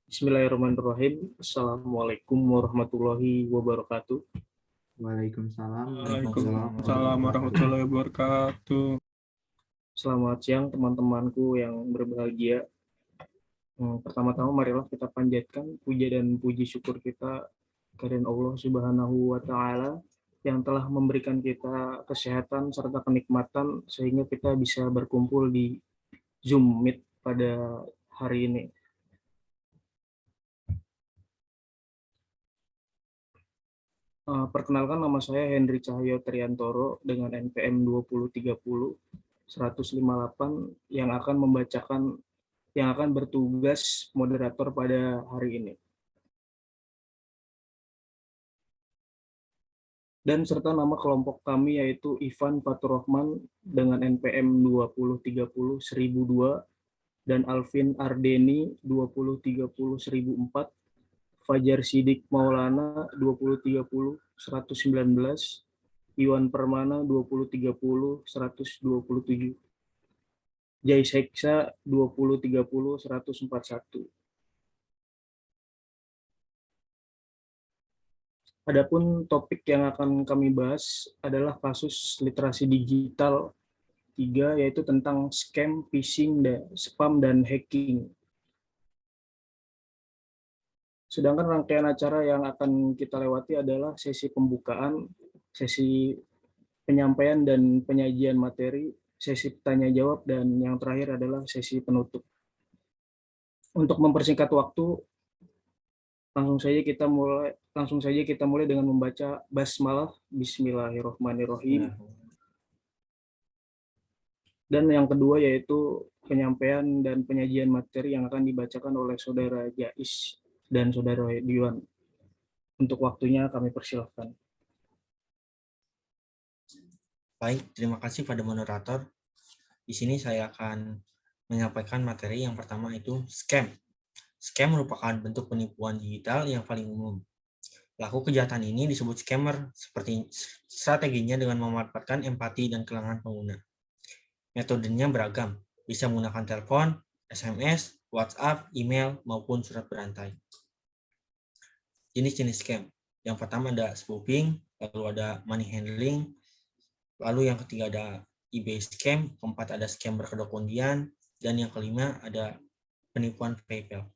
Bismillahirrahmanirrahim. Assalamualaikum warahmatullahi wabarakatuh. Waalaikumsalam warahmatullahi Waalaikumsalam wabarakatuh. warahmatullahi wabarakatuh. Selamat siang teman-temanku yang berbahagia. Pertama-tama marilah kita panjatkan puja dan puji syukur kita kehadirat Allah Subhanahu wa taala yang telah memberikan kita kesehatan serta kenikmatan sehingga kita bisa berkumpul di Zoom Meet pada hari ini. Perkenalkan, nama saya Hendri Cahyo Triantoro dengan NPM 2030-158 yang akan bertugas moderator pada hari ini. Dan serta nama kelompok kami yaitu Ivan Fatur Rahman dengan NPM 2030-1002 dan Alvin Ardeni 2030-1004, Fajar Sidik Maulana 2030-119, Iwan Permana 2030-127, Jai Seksa 2030-141. Adapun topik yang akan kami bahas adalah kasus literasi digital 3, yaitu tentang scam, phishing, spam, dan hacking. Sedangkan rangkaian acara yang akan kita lewati adalah sesi pembukaan, sesi penyampaian dan penyajian materi, sesi tanya jawab, dan yang terakhir adalah sesi penutup. Untuk mempersingkat waktu, langsung saja kita mulai dengan membaca basmalah. Bismillahirrahmanirrahim. Dan yang kedua yaitu penyampaian dan penyajian materi yang akan dibacakan oleh Saudara Jais dan Saudara Diwan. Untuk waktunya kami persilahkan. Baik, terima kasih pada moderator. Di sini saya akan menyampaikan materi yang pertama, itu scam. Scam merupakan bentuk penipuan digital yang paling umum. Pelaku kejahatan ini disebut scammer, seperti strateginya dengan memanfaatkan empati dan kelangan pengguna. Metodenya beragam, bisa menggunakan telepon, SMS, WhatsApp, email, maupun surat berantai. Jenis-jenis scam. Yang pertama ada spoofing, lalu ada money handling, lalu yang ketiga ada eBay scam, keempat ada scam berkedok undian, dan yang kelima ada penipuan PayPal.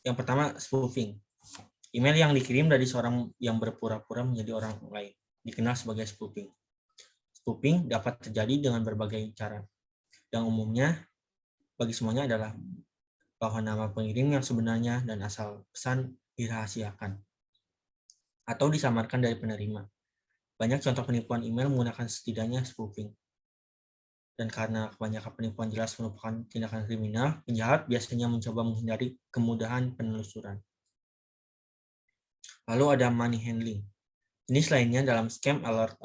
Yang pertama, spoofing. Email yang dikirim dari seorang yang berpura-pura menjadi orang lain, dikenal sebagai spoofing. Spoofing dapat terjadi dengan berbagai cara. Yang umumnya bagi semuanya adalah bahwa nama pengirim yang sebenarnya dan asal pesan dirahasiakan atau disamarkan dari penerima. Banyak contoh penipuan email menggunakan setidaknya spoofing. Dan karena kebanyakan penipuan jelas merupakan tindakan kriminal, penjahat biasanya mencoba menghindari kemudahan penelusuran. Lalu ada money handling. Jenis lainnya dalam scam alert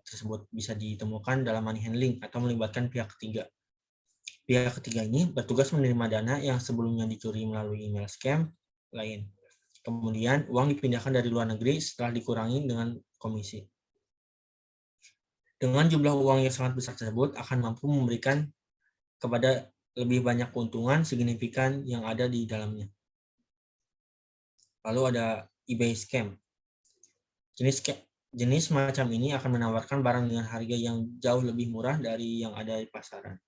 tersebut bisa ditemukan dalam money handling atau melibatkan pihak ketiga. Pihak ketiga ini bertugas menerima dana yang sebelumnya dicuri melalui email scam lain. Kemudian uang dipindahkan dari luar negeri setelah dikurangi dengan komisi. Dengan jumlah uang yang sangat besar tersebut akan mampu memberikan kepada lebih banyak keuntungan signifikan yang ada di dalamnya. Lalu ada eBay scam. Jenis macam ini akan menawarkan barang dengan harga yang jauh lebih murah dari yang ada di pasaran,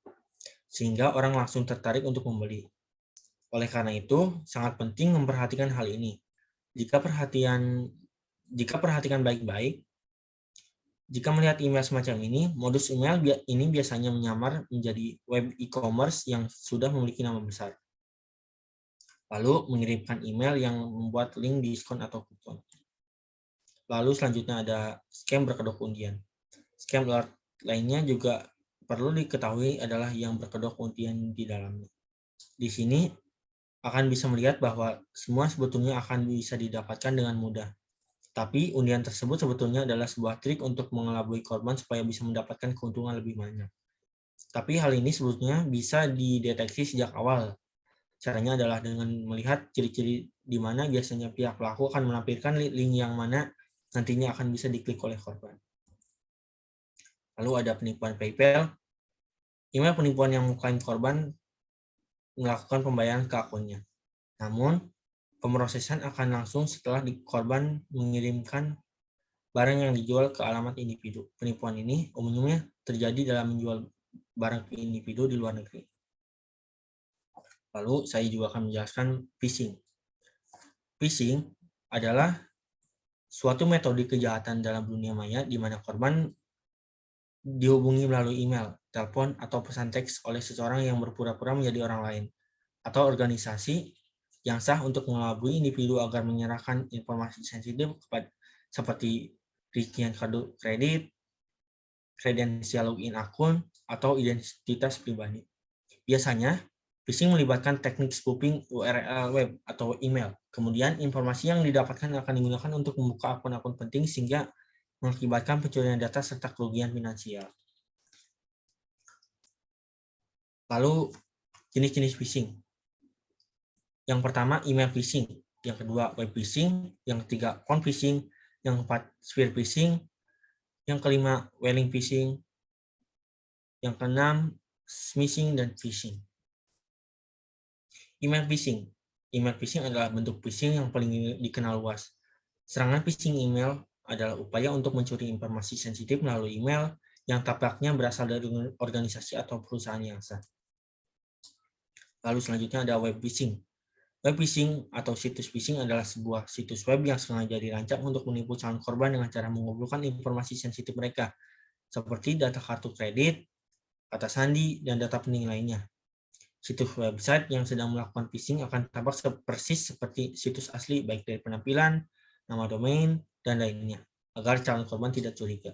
sehingga orang langsung tertarik untuk membeli. Oleh karena itu, sangat penting memperhatikan hal ini. Jika perhatikan baik-baik, jika melihat email semacam ini, modus email ini biasanya menyamar menjadi web e-commerce yang sudah memiliki nama besar. Lalu mengirimkan email yang membuat link diskon atau kupon. Lalu selanjutnya ada scam berkedok undian. Scam lainnya juga perlu diketahui adalah yang berkedok undian di dalamnya. Di sini akan bisa melihat bahwa semua sebetulnya akan bisa didapatkan dengan mudah. Tapi undian tersebut sebetulnya adalah sebuah trik untuk mengelabui korban supaya bisa mendapatkan keuntungan lebih banyak. Tapi hal ini sebetulnya bisa dideteksi sejak awal. Caranya adalah dengan melihat ciri-ciri di mana biasanya pihak pelaku akan menampilkan link yang mana nantinya akan bisa diklik oleh korban. Lalu ada penipuan PayPal. Email penipuan yang mengklaim korban melakukan pembayaran ke akunnya. Namun, pemrosesan akan langsung setelah korban mengirimkan barang yang dijual ke alamat individu. Penipuan ini umumnya terjadi dalam menjual barang ke individu di luar negeri. Lalu, saya juga akan menjelaskan phishing. Phishing adalah suatu metode kejahatan dalam dunia maya di mana korban dihubungi melalui email, telepon, atau pesan teks oleh seseorang yang berpura-pura menjadi orang lain, atau organisasi yang sah untuk mengelabui individu agar menyerahkan informasi sensitif seperti rincian kartu kredit, kredensial login akun, atau identitas pribadi. Biasanya, phishing melibatkan teknik spoofing URL web atau email. Kemudian, informasi yang didapatkan akan digunakan untuk membuka akun-akun penting sehingga mengakibatkan pencurian data serta kerugian finansial. Lalu, jenis-jenis phishing. Yang pertama, email phishing. Yang kedua, web phishing. Yang ketiga, phone phishing. Yang keempat, spear phishing. Yang kelima, whaling phishing. Yang keenam, smishing dan phishing. Email phishing. Email phishing adalah bentuk phishing yang paling dikenal luas. Serangan phishing email adalah upaya untuk mencuri informasi sensitif melalui email yang tampaknya berasal dari organisasi atau perusahaan yang sah. Lalu selanjutnya ada web phishing. Web phishing atau situs phishing adalah sebuah situs web yang sengaja dirancang untuk menipu calon korban dengan cara mengumpulkan informasi sensitif mereka, seperti data kartu kredit, kata sandi, dan data penting lainnya. Situs website yang sedang melakukan phishing akan tampak persis seperti situs asli, baik dari penampilan, nama domain, dan lainnya, agar calon korban tidak curiga.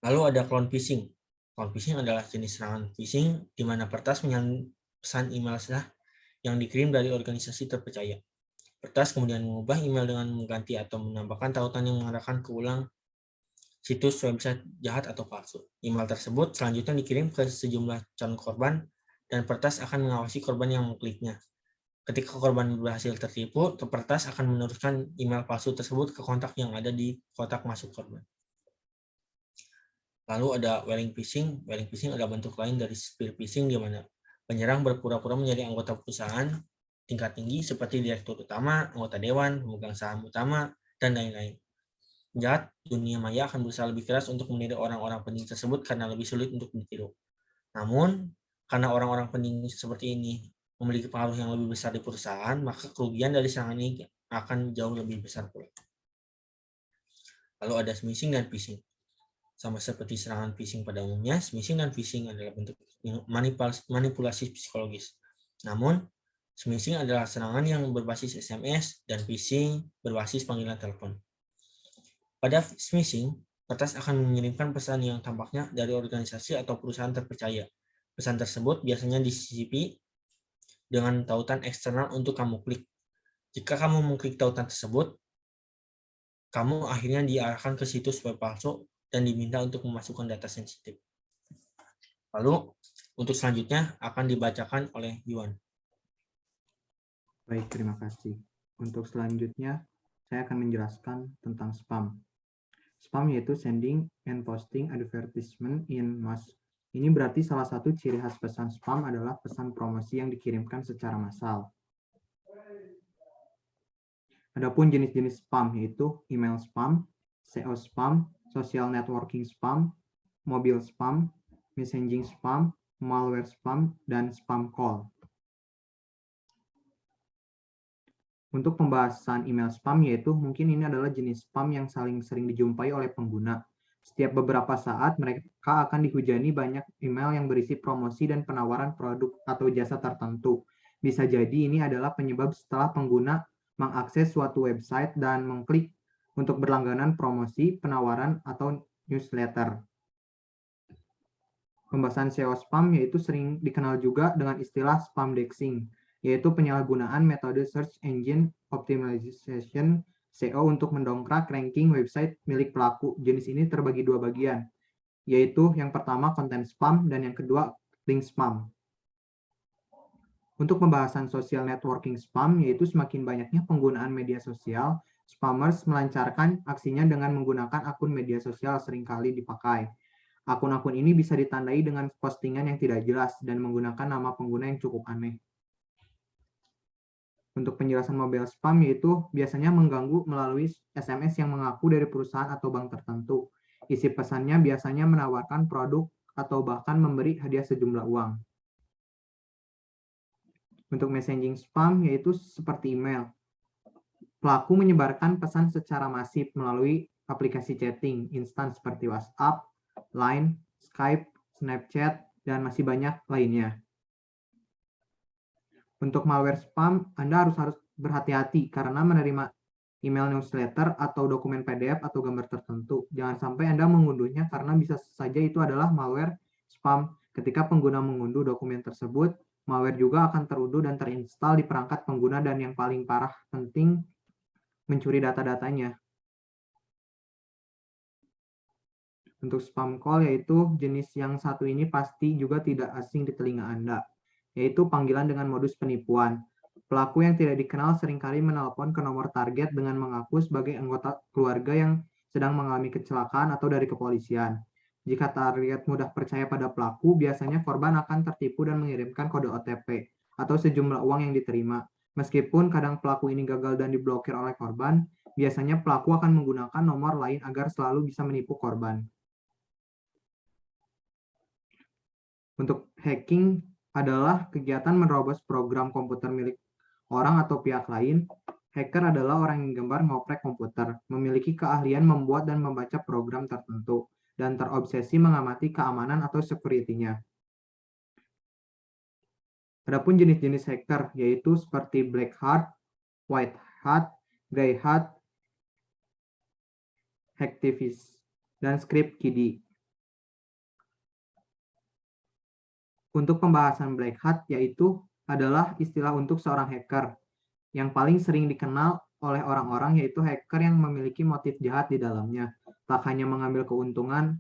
Lalu ada clone phishing. Clone phishing adalah jenis serangan phishing di mana peretas menyalin pesan email sah yang dikirim dari organisasi terpercaya. Peretas kemudian mengubah email dengan mengganti atau menambahkan tautan yang mengarahkan ke ulang situs website jahat atau palsu. Email tersebut selanjutnya dikirim ke sejumlah calon korban dan peretas akan mengawasi korban yang mengkliknya. Ketika korban berhasil tertipu, peretas akan meneruskan email palsu tersebut ke kontak yang ada di kotak masuk korban. Lalu ada whaling phishing. Whaling phishing adalah bentuk lain dari spear phishing di mana penyerang berpura-pura menjadi anggota perusahaan tingkat tinggi seperti direktur utama, anggota dewan, pemegang saham utama, dan lain-lain. Penjahat dunia maya akan berusaha lebih keras untuk meniru orang-orang penting tersebut karena lebih sulit untuk ditiru. Namun, karena orang-orang penting seperti ini memiliki pengaruh yang lebih besar di perusahaan, maka kerugian dari serangan ini akan jauh lebih besar pula. Lalu ada smishing dan phishing. Sama seperti serangan phishing pada umumnya, smishing dan phishing adalah bentuk manipulasi psikologis. Namun, smishing adalah serangan yang berbasis SMS dan phishing berbasis panggilan telepon. Pada smishing, peretas akan mengirimkan pesan yang tampaknya dari organisasi atau perusahaan terpercaya. Pesan tersebut biasanya disisipi dengan tautan eksternal untuk kamu klik. Jika kamu mengklik tautan tersebut, kamu akhirnya diarahkan ke situs web palsu dan diminta untuk memasukkan data sensitif. Lalu, untuk selanjutnya akan dibacakan oleh Yuan. Baik, terima kasih. Untuk selanjutnya, saya akan menjelaskan tentang spam. Spam yaitu sending and posting advertisement in mass. Ini berarti salah satu ciri khas pesan spam adalah pesan promosi yang dikirimkan secara massal. Adapun jenis-jenis spam yaitu email spam, SEO spam, social networking spam, mobile spam, messaging spam, malware spam, dan spam call. Untuk pembahasan email spam yaitu mungkin ini adalah jenis spam yang sering dijumpai oleh pengguna. Setiap beberapa saat mereka akan dihujani banyak email yang berisi promosi dan penawaran produk atau jasa tertentu. Bisa jadi ini adalah penyebab setelah pengguna mengakses suatu website dan mengklik untuk berlangganan promosi, penawaran, atau newsletter. Pembahasan SEO spam yaitu sering dikenal juga dengan istilah spam dexing, yaitu penyalahgunaan metode search engine optimization SEO untuk mendongkrak ranking website milik pelaku. Jenis ini terbagi dua bagian, yaitu yang pertama konten spam dan yang kedua link spam. Untuk pembahasan social networking spam, yaitu semakin banyaknya penggunaan media sosial, spammers melancarkan aksinya dengan menggunakan akun media sosial seringkali dipakai. Akun-akun ini bisa ditandai dengan postingan yang tidak jelas dan menggunakan nama pengguna yang cukup aneh. Untuk penjelasan mobile spam yaitu biasanya mengganggu melalui SMS yang mengaku dari perusahaan atau bank tertentu. Isi pesannya biasanya menawarkan produk atau bahkan memberi hadiah sejumlah uang. Untuk messaging spam yaitu seperti email. Pelaku menyebarkan pesan secara masif melalui aplikasi chatting instan seperti WhatsApp, Line, Skype, Snapchat, dan masih banyak lainnya. Untuk malware spam, Anda harus berhati-hati karena menerima email newsletter atau dokumen PDF atau gambar tertentu. Jangan sampai Anda mengunduhnya karena bisa saja itu adalah malware spam. Ketika pengguna mengunduh dokumen tersebut, malware juga akan terunduh dan terinstal di perangkat pengguna dan yang paling parah penting mencuri data-datanya. Untuk spam call yaitu jenis yang satu ini pasti juga tidak asing di telinga Anda, yaitu panggilan dengan modus penipuan. Pelaku yang tidak dikenal seringkali menelpon ke nomor target dengan mengaku sebagai anggota keluarga yang sedang mengalami kecelakaan atau dari kepolisian. Jika target mudah percaya pada pelaku, biasanya korban akan tertipu dan mengirimkan kode OTP atau sejumlah uang yang diterima. Meskipun kadang pelaku ini gagal dan diblokir oleh korban, biasanya pelaku akan menggunakan nomor lain agar selalu bisa menipu korban. Untuk hacking adalah kegiatan menerobos program komputer milik orang atau pihak lain. Hacker adalah orang yang gemar ngoprek komputer, memiliki keahlian membuat dan membaca program tertentu, dan terobsesi mengamati keamanan atau security-nya. Adapun jenis-jenis hacker, yaitu seperti black hat, white hat, grey hat, hacktivist, dan script kiddie. Untuk pembahasan black hat, yaitu adalah istilah untuk seorang hacker yang paling sering dikenal oleh orang-orang, yaitu hacker yang memiliki motif jahat di dalamnya. Tak hanya mengambil keuntungan,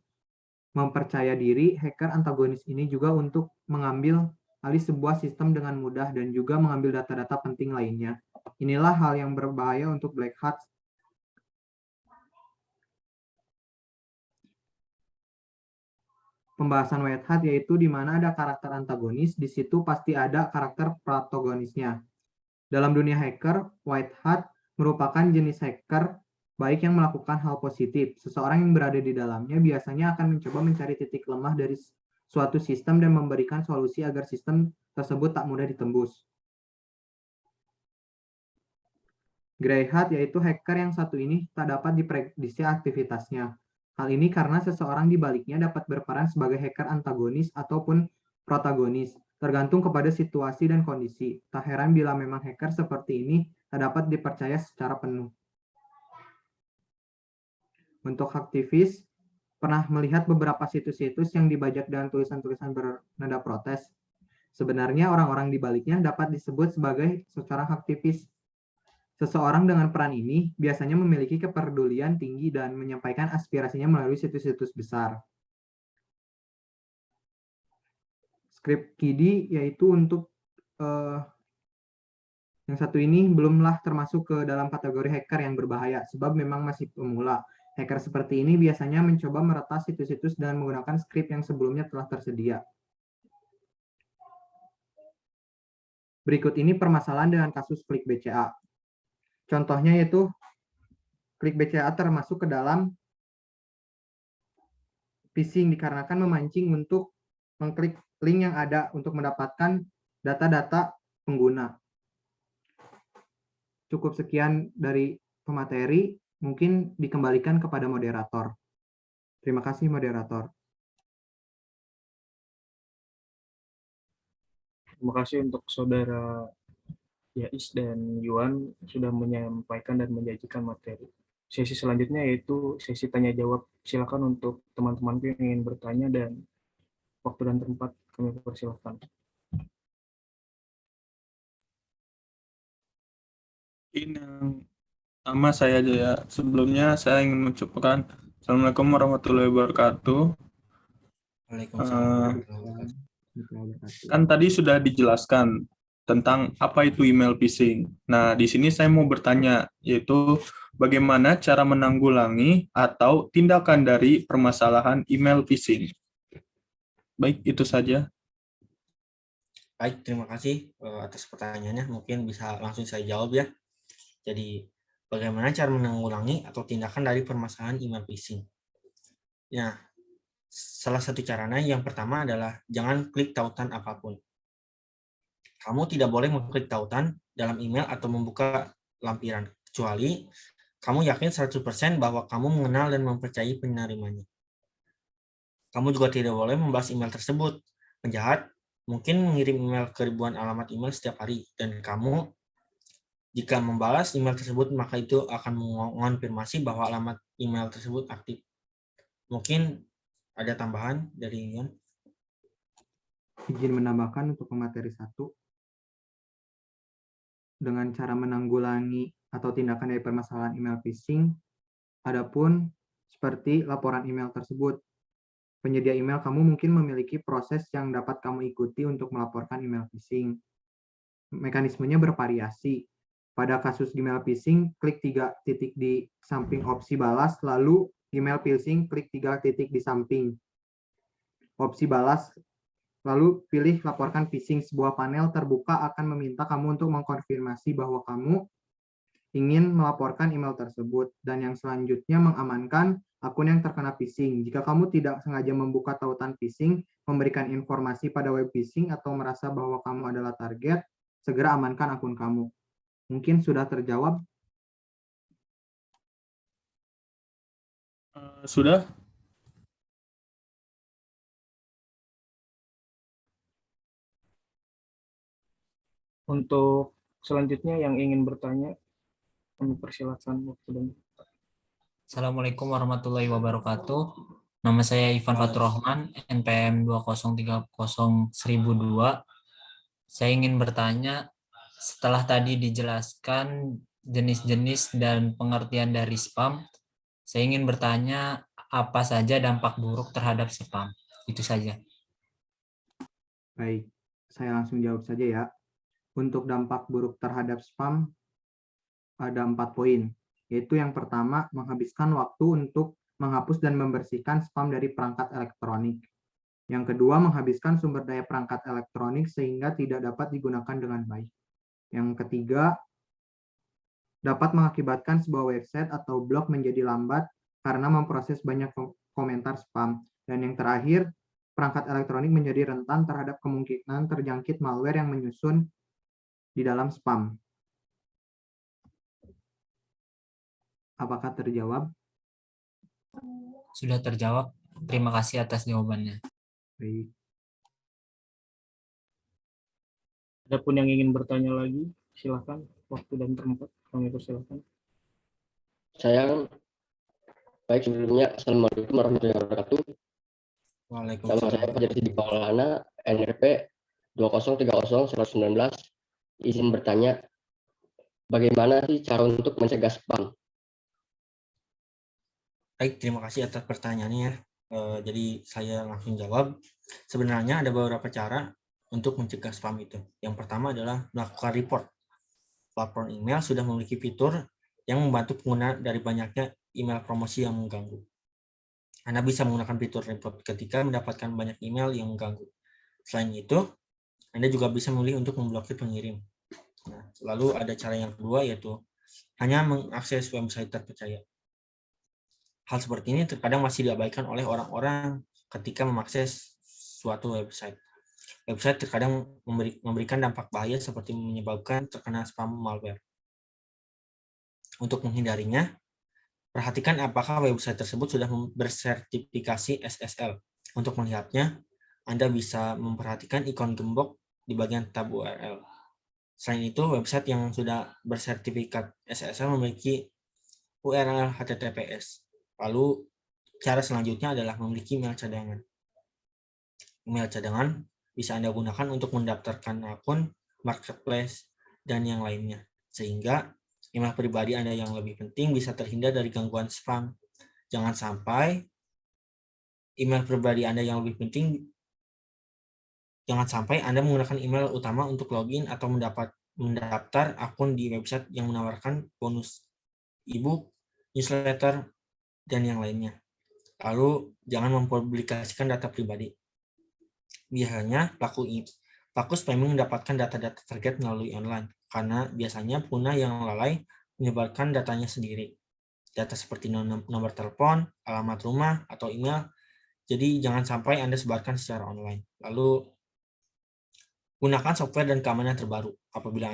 mempercaya diri, hacker antagonis ini juga untuk mengambil alih sebuah sistem dengan mudah dan juga mengambil data-data penting lainnya. Inilah hal yang berbahaya untuk black hat. Pembahasan white hat yaitu di mana ada karakter antagonis, di situ pasti ada karakter protagonisnya. Dalam dunia hacker, white hat merupakan jenis hacker baik yang melakukan hal positif. Seseorang yang berada di dalamnya biasanya akan mencoba mencari titik lemah dari suatu sistem dan memberikan solusi agar sistem tersebut tak mudah ditembus. Grey hat yaitu hacker yang satu ini tak dapat diprediksi aktivitasnya. Hal ini karena seseorang di baliknya dapat berperan sebagai hacker antagonis ataupun protagonis, tergantung kepada situasi dan kondisi. Tak heran bila memang hacker seperti ini tak dapat dipercaya secara penuh. Untuk aktivis, pernah melihat beberapa situs-situs yang dibajak dengan tulisan-tulisan bernada protes. Sebenarnya orang-orang di baliknya dapat disebut sebagai seorang aktivis. Seseorang dengan peran ini biasanya memiliki kepedulian tinggi dan menyampaikan aspirasinya melalui situs-situs besar. Script kiddie yaitu untuk yang satu ini belumlah termasuk ke dalam kategori hacker yang berbahaya, sebab memang masih pemula. Hacker seperti ini biasanya mencoba meretas situs-situs dengan menggunakan script yang sebelumnya telah tersedia. Berikut ini permasalahan dengan kasus klik BCA. Contohnya yaitu klik BCA termasuk ke dalam phishing dikarenakan memancing untuk mengklik link yang ada untuk mendapatkan data-data pengguna. Cukup sekian dari pemateri, mungkin dikembalikan kepada moderator. Terima kasih moderator. Terima kasih untuk saudara Yais dan Yuan sudah menyampaikan dan menyajikan materi. Sesi selanjutnya yaitu sesi tanya jawab. Silakan untuk teman-teman yang ingin bertanya dan waktu dan tempat kami persilakan. Ini yang sama saya aja ya. Sebelumnya saya ingin mengucapkan Assalamualaikum warahmatullahi wabarakatuh. Waalaikumsalam. Kan tadi sudah dijelaskan tentang apa itu email phishing. Nah, di sini saya mau bertanya, yaitu bagaimana cara menanggulangi atau tindakan dari permasalahan email phishing. Baik, itu saja. Baik, terima kasih atas pertanyaannya. Mungkin bisa langsung saya jawab ya. Jadi, bagaimana cara menanggulangi atau tindakan dari permasalahan email phishing? Nah, salah satu caranya yang pertama adalah jangan klik tautan apapun. Kamu tidak boleh mengklik tautan dalam email atau membuka lampiran, kecuali kamu yakin 100% bahwa kamu mengenal dan mempercayai penerimanya. Kamu juga tidak boleh membalas email tersebut. Penjahat mungkin mengirim email ke ribuan alamat email setiap hari, dan kamu jika membalas email tersebut, maka itu akan mengonfirmasi bahwa alamat email tersebut aktif. Mungkin ada tambahan dari Ian? Izin menambahkan untuk pemateri 1, dengan cara menanggulangi atau tindakan dari permasalahan email phishing, adapun seperti laporan email tersebut. Penyedia email kamu mungkin memiliki proses yang dapat kamu ikuti untuk melaporkan email phishing. Mekanismenya bervariasi. Pada kasus email phishing, klik 3 titik di samping opsi balas, lalu email phishing, klik 3 titik di samping opsi balas, lalu pilih laporkan phishing. Sebuah panel terbuka akan meminta kamu untuk mengkonfirmasi bahwa kamu ingin melaporkan email tersebut, dan yang selanjutnya mengamankan akun yang terkena phishing. Jika kamu tidak sengaja membuka tautan phishing, memberikan informasi pada web phishing, atau merasa bahwa kamu adalah target, segera amankan akun kamu. Mungkin sudah terjawab? Sudah? Untuk selanjutnya yang ingin bertanya, kami persilakan waktu dan Assalamualaikum warahmatullahi wabarakatuh. Nama saya Ivan Fatur Rahman, NPM 20301002. Saya ingin bertanya, setelah tadi dijelaskan jenis-jenis dan pengertian dari spam, saya ingin bertanya apa saja dampak buruk terhadap spam. Itu saja. Baik, saya langsung jawab saja ya. Untuk dampak buruk terhadap spam, ada 4 poin. Yaitu yang pertama, menghabiskan waktu untuk menghapus dan membersihkan spam dari perangkat elektronik. Yang kedua, menghabiskan sumber daya perangkat elektronik sehingga tidak dapat digunakan dengan baik. Yang ketiga, dapat mengakibatkan sebuah website atau blog menjadi lambat karena memproses banyak komentar spam. Dan yang terakhir, perangkat elektronik menjadi rentan terhadap kemungkinan terjangkit malware yang menyusun di dalam spam. Apakah terjawab? Sudah terjawab. Terima kasih atas jawabannya. Baik. adapun yang ingin bertanya lagi, silakan. Waktu dan tempat kami persilakan. Saya baik sebelumnya, Assalamualaikum warahmatullahi wabarakatuh. Nama saya Waalaikumsalam. Fajar Sidi Maulana, NRP 2030-119. Izin bertanya, bagaimana sih cara untuk mencegah spam? Baik, terima kasih atas pertanyaannya. Jadi saya langsung jawab. Sebenarnya ada beberapa cara untuk mencegah spam itu. Yang pertama adalah melakukan report. Platform email sudah memiliki fitur yang membantu pengguna dari banyaknya email promosi yang mengganggu. Anda bisa menggunakan fitur report ketika mendapatkan banyak email yang mengganggu. Selain itu, Anda juga bisa memilih untuk memblokir pengirim. Nah, lalu ada cara yang kedua, yaitu hanya mengakses website terpercaya. Hal seperti ini terkadang masih diabaikan oleh orang-orang ketika mengakses suatu website. Website terkadang memberikan dampak bahaya seperti menyebabkan terkena spam malware. Untuk menghindarinya, perhatikan apakah website tersebut sudah bersertifikasi SSL. Untuk melihatnya, Anda bisa memperhatikan ikon gembok di bagian tab URL. Selain itu, website yang sudah bersertifikat SSL memiliki URL HTTPS. Lalu, cara selanjutnya adalah memiliki email cadangan. Email cadangan bisa Anda gunakan untuk mendaftarkan akun, marketplace, dan yang lainnya. Sehingga email pribadi Anda yang lebih penting bisa terhindar dari gangguan spam. Jangan sampai email pribadi Anda yang lebih penting, jangan sampai Anda menggunakan email utama untuk login atau mendaftar akun di website yang menawarkan bonus e-book, newsletter, dan yang lainnya. Lalu, jangan mempublikasikan data pribadi. Biasanya pelaku spamming mendapatkan data-data target melalui online, karena biasanya pengguna yang lalai menyebarkan datanya sendiri. Data seperti nomor telepon, alamat rumah, atau email. Jadi jangan sampai Anda sebarkan secara online. Lalu gunakan software dan keamanan terbaru. Apabila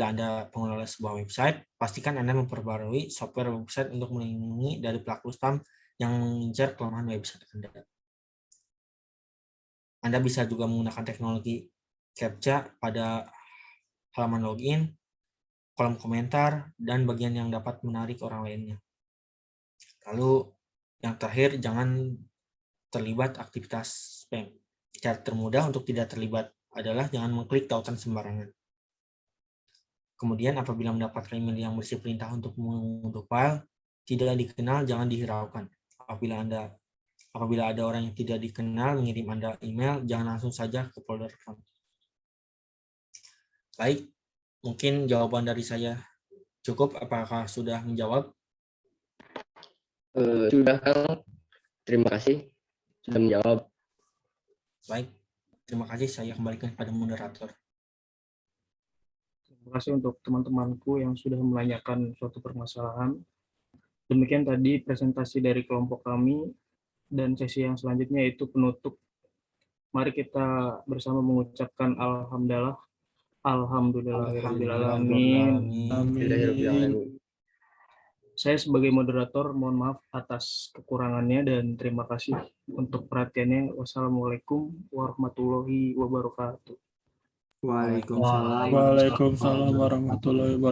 Anda pengelola sebuah website, pastikan Anda memperbarui software website untuk melindungi dari pelaku spam yang mengincar kelemahan website Anda. Anda bisa juga menggunakan teknologi CAPTCHA pada halaman login, kolom komentar, dan bagian yang dapat menarik orang lainnya. Lalu yang terakhir, jangan terlibat aktivitas spam. Cara termudah untuk tidak terlibat adalah jangan mengklik tautan sembarangan. Kemudian apabila mendapatkan email yang berisi perintah untuk mengunduh file tidak dikenal, jangan dihiraukan. Apabila ada orang yang tidak dikenal mengirim Anda email, jangan langsung saja ke folder spam. Baik, mungkin jawaban dari saya cukup. Apakah sudah menjawab? Sudah, Kang. Terima kasih sudah menjawab. Baik, terima kasih. Saya kembalikan kepada moderator. Terima kasih untuk teman-temanku yang sudah menanyakan suatu permasalahan. Demikian tadi presentasi dari kelompok kami, dan sesi yang selanjutnya itu penutup. Mari kita bersama mengucapkan Alhamdulillahirrahmanirrahim. Saya sebagai moderator mohon maaf atas kekurangannya dan terima kasih untuk perhatiannya. Wassalamualaikum warahmatullahi wabarakatuh. Waalaikumsalam. Waalaikumsalam warahmatullahi wabarakatuh.